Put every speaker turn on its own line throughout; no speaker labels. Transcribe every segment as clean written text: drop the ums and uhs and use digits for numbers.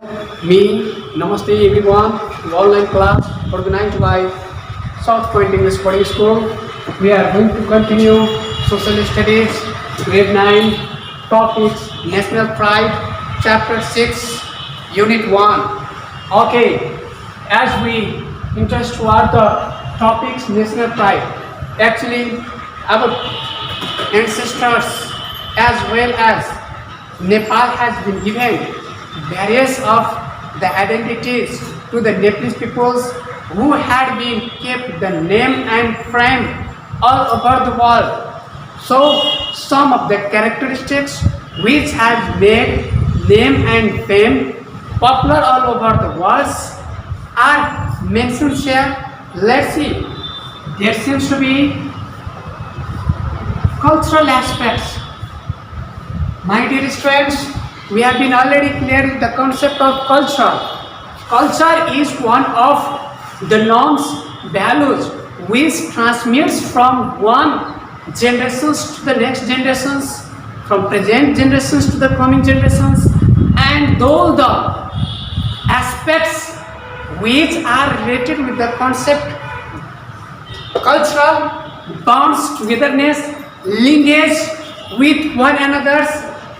Me, Namaste everyone, the online class organized by South Point English Boarding School. We are going to continue Social Studies, Grade 9, Topics, National Pride, Chapter 6, Unit 1. Okay, as we interest toward the topics National Pride, actually our ancestors as well as Nepal has been given various of the identities to the Nepalese peoples who had been kept the name and frame all over the world. So some of the characteristics which have made name and fame popular all over the world are mentioned here. Let's see. There seems to be cultural aspects. My dear students, we have been already clear with the concept of culture. Culture is one of the norms, values which transmits from one generations to the next generations, from present generations to the coming generations, and all the aspects which are related with the concept cultural bonds, togetherness, linkage with one another,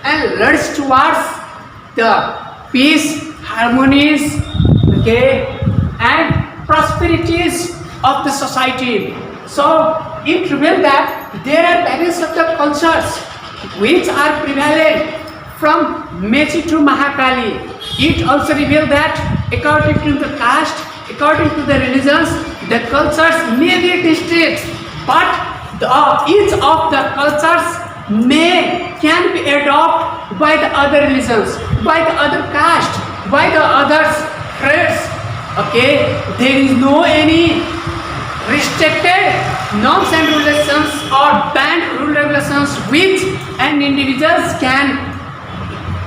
and leads towards the peace, harmonies, okay, and prosperities of the society. So it reveals that there are various of the cultures which are prevalent from Mechi to Mahakali. It also reveals that according to the caste, according to the religions, the cultures may be distinct, but each of the cultures can be adopted by the other religions, by the other caste, by the other creeds. Okay, there is no any restricted norms and regulations or banned rule regulations which an individuals can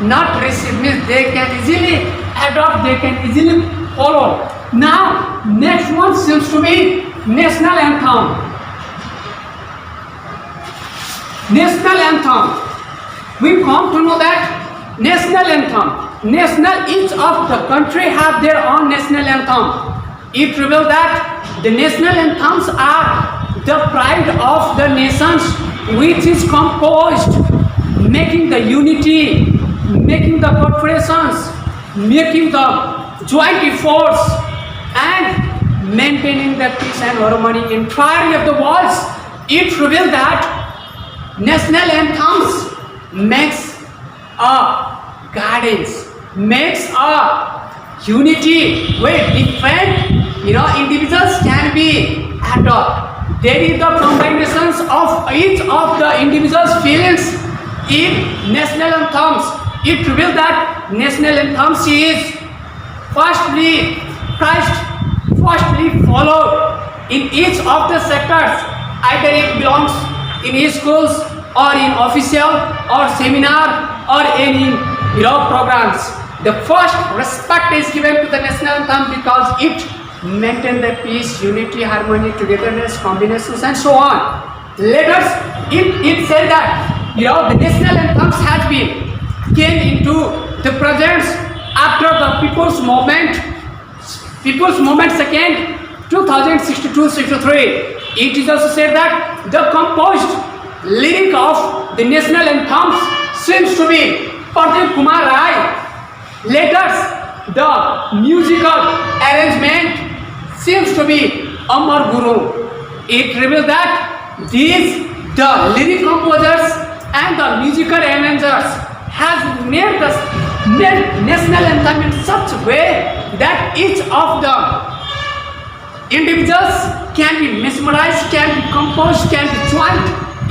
not receive. Means they can easily adopt, they can easily follow. Now, next one seems to be national anthem. National anthem. We come to know that national anthem. Each of the country have their own national anthem. It reveals that the national anthems are the pride of the nations, which is composed, making the unity, making the corporations, making the joint efforts, and maintaining the peace and harmony entirely of the world. It reveals that national anthems makes a guidance, makes a unity where different individuals can be adopted. There is the combinations of each of the individuals' feelings in national anthems. It reveals that national anthems is firstly followed in each of the sectors, either it belongs in schools or in official or seminar or any programs. The first respect is given to the national anthem because it maintains the peace, unity, harmony, togetherness, combinations, and so on. Later, it said that the national anthems has been came into the presence after the People's Movement second 2062-63. It is also said that the composed lyric of the national anthems seems to be Pradeep Kumar Rai. Later, the musical arrangement seems to be Amar Guru. It reveals that the lyric composers and the musical arrangers has made the national anthem in such a way that each of the individuals can be mesmerized, can be composed, can be joined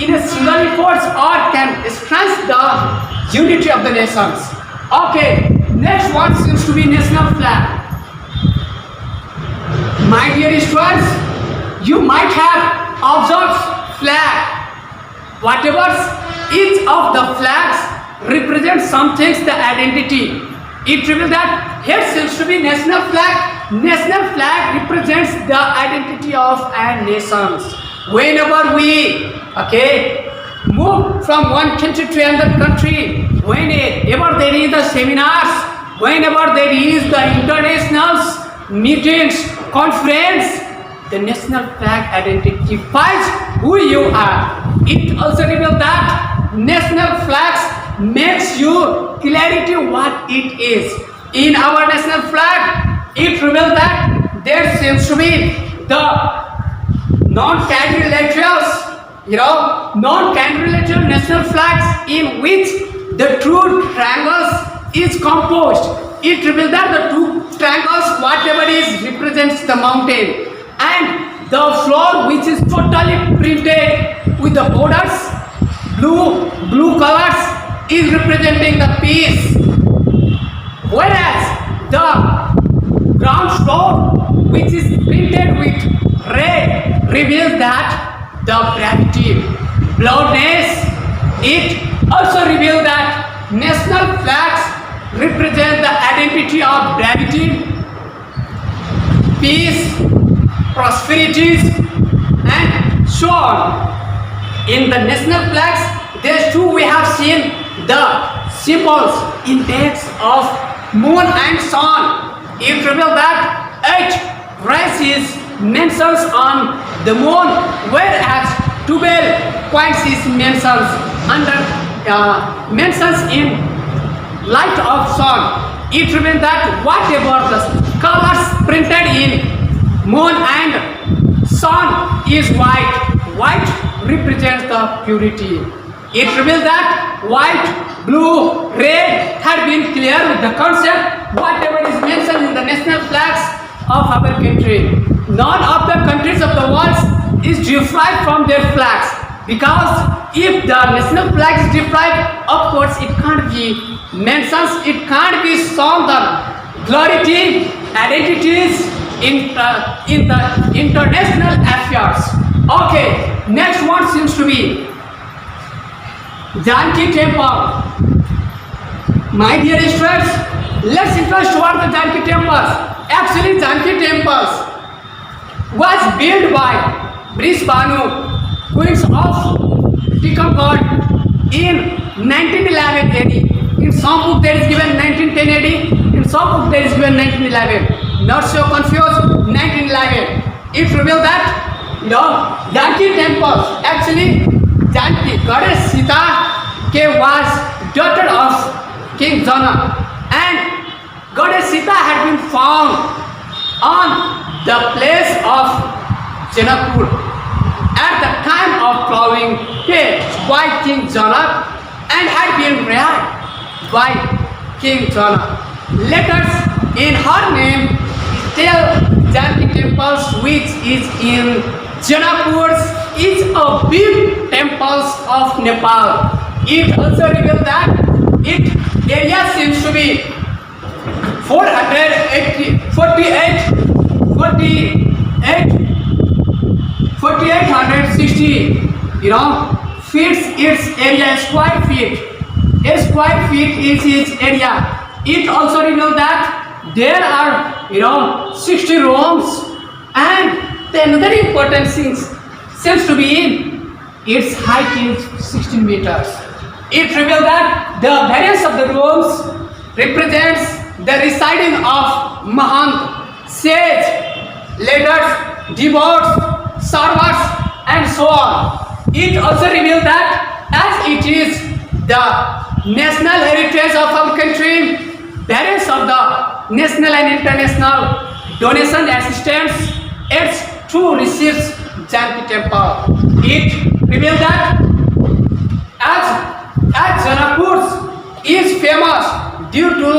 in a single effort, or can stress the unity of the nations. Okay, next one seems to be national flag. My dear students, you might have observed flag. Whatever each of the flags represents something, the identity. It reveals that here seems to be national flag. National flag represents the identity of a nation. Whenever we move from one country to another country, whenever there is the seminars, whenever there is the international meetings, conference, the national flag identifies who you are. It also reveals that national flags makes you clarity what it is. In our national flag, it reveals that there seems to be the non-quadrilateral national flags in which the two triangles is composed. It reveals that the two triangles, whatever is, represents the mountain, and the floor which is totally printed with the borders, blue colors, is representing the peace. Whereas the ground floor which is printed with red reveals that the gravity, bloodness. It also reveals that national flags represent the identity of gravity, peace, prosperities, and so on. In the national flags, there too we have seen the symbols, index of moon and sun. It reveals that 8 rays mentions on the moon, whereas 12 points is mentions in light of sun. It reveals that whatever the colors printed in moon and sun is white. White represents the purity. It reveals that white, blue, red had been clear with the concept. Whatever is mentioned in the national flags of our country, none of the countries of the world is derived from their flags, because if the national flag is derived, of course it can't be mentioned, it can't be shown the clarity, identities in the international affairs. Okay, next one seems to be Janki Temple. My dear students, let's interest toward the Janki temples. Actually, Janki temples was built by Brisbane, Queens of Ticumcod in 1911 AD. In some book there is given 1910 AD, in some book there is given 1911. Not so confused, 1911. It reveals that Janki temples, actually Janki, goddess Sita was daughter of King Jana, and goddess Sita had been found on the place of Janakpur at the time of plowing by King Jana, and had been reared by King Jana. Letters in her name tell Janki temples, which is in Janakpur, is a big temples of Nepal. It also reveals that its area seems to be 4,860 feet. Its area, square feet. A square feet is its area. It also reveals that there are 60 rooms, and the another important thing seems to be in its height is 16 meters. It reveals that the variance of the rooms represents the residing of Mahant, sage, leaders, devotees, servers, and so on. It also reveals that as it is the national heritage of our country, variance of the national and international donation assistance, its true receives Janki temple. It reveals that as Janakpur is famous due to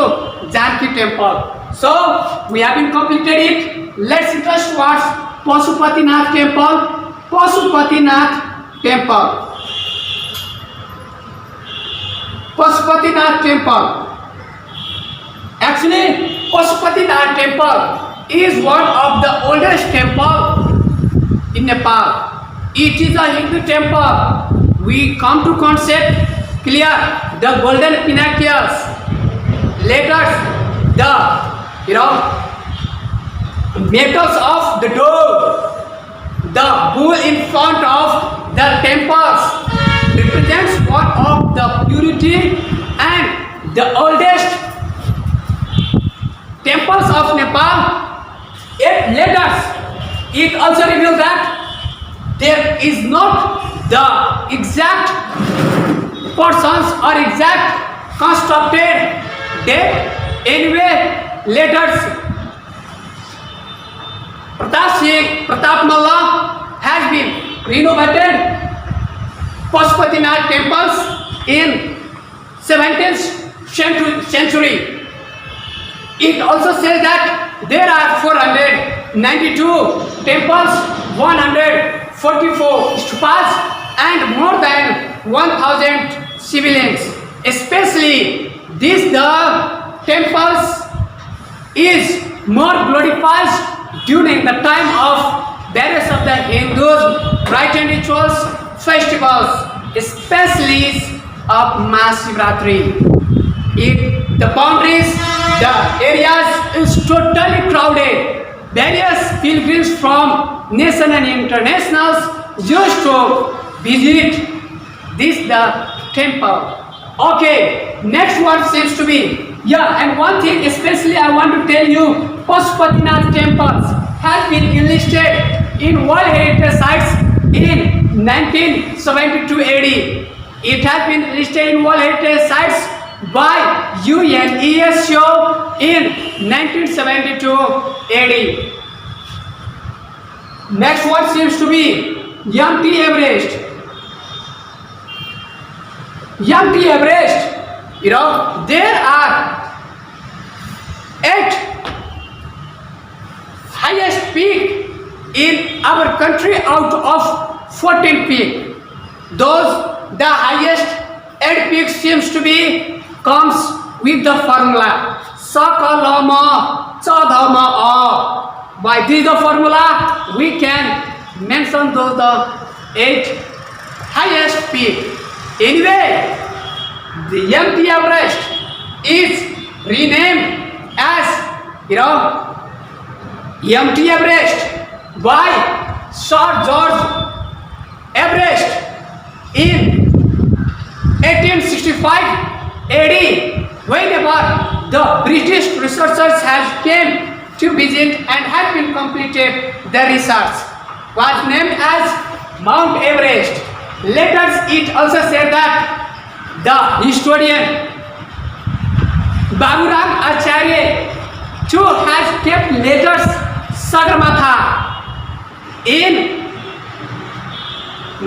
Janki temple. So we have been completed it. Let's interest towards Pashupatinath temple. Pashupatinath temple. Pashupatinath temple. Actually, Pashupatinath temple is one of the oldest temple in Nepal. It is a Hindu temple. We come to concept clear the golden pinnacles, letters, the metals of the door, the bull in front of the temples represents one of the purity and the oldest temples of Nepal, yet letters, it also reveals that there is not the exact portions or exact constructed depth. Anyway, letters Pratap Malla has been renovated Pashupatinath temples in 17th century. It also says that there are 492 temples, 144 stupas, and more than 1,000 civilians. Especially these the temples is more glorified during the time of various of the Hindus rite and rituals, festivals, especially of Mahashivratri. The boundaries, the areas is totally crowded. Various pilgrims from national and internationals used to visit this the temple. Okay, next one seems to be, and one thing especially I want to tell you, Pashupatinath temples has been enlisted in World Heritage Sites in 1972 AD. It has been enlisted in World Heritage Sites by UNESCO in 1972 AD. Next one seems to be Yampi Everest. Yampi Everest, there are 8 highest peak in our country out of 14 peak. Those the highest 8 peaks seems to be comes with the formula Sakalama Chadama A. By this the formula we can mention those the 8 highest peak. Anyway, the Yampi Everest is renamed as Yampi Everest by Sir George Everest in 1865 AD, whenever the British researchers have came to visit and have been completed the research, was named as Mount Everest. Later it also said that the historian Baburam Acharya too has kept letters Sagarmatha in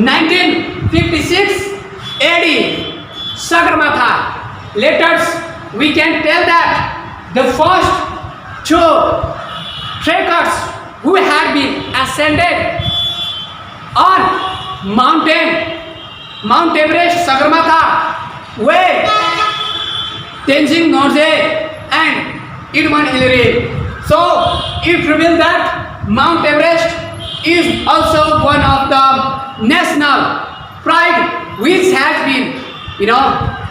1956 AD. Sagarmatha. Letters we can tell that the first 2 trekkers who had been ascended on Mount Everest, Sagarmatha, were Tenzing Norgay and Edmund Hillary. So it reveals that Mount Everest is also one of the national pride which has been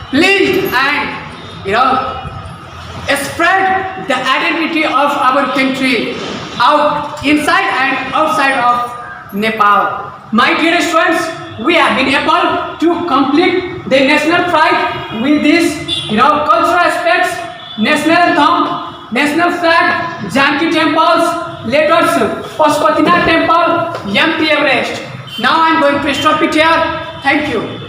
pleased and spread the identity of our country out inside and outside of Nepal. My dear students, we have been able to complete the national pride with this cultural aspects, national anthem, national flag, Janki temples, letters, Pashupatinath temple, Yampi Everest. Now I am going to stop it here. Thank you.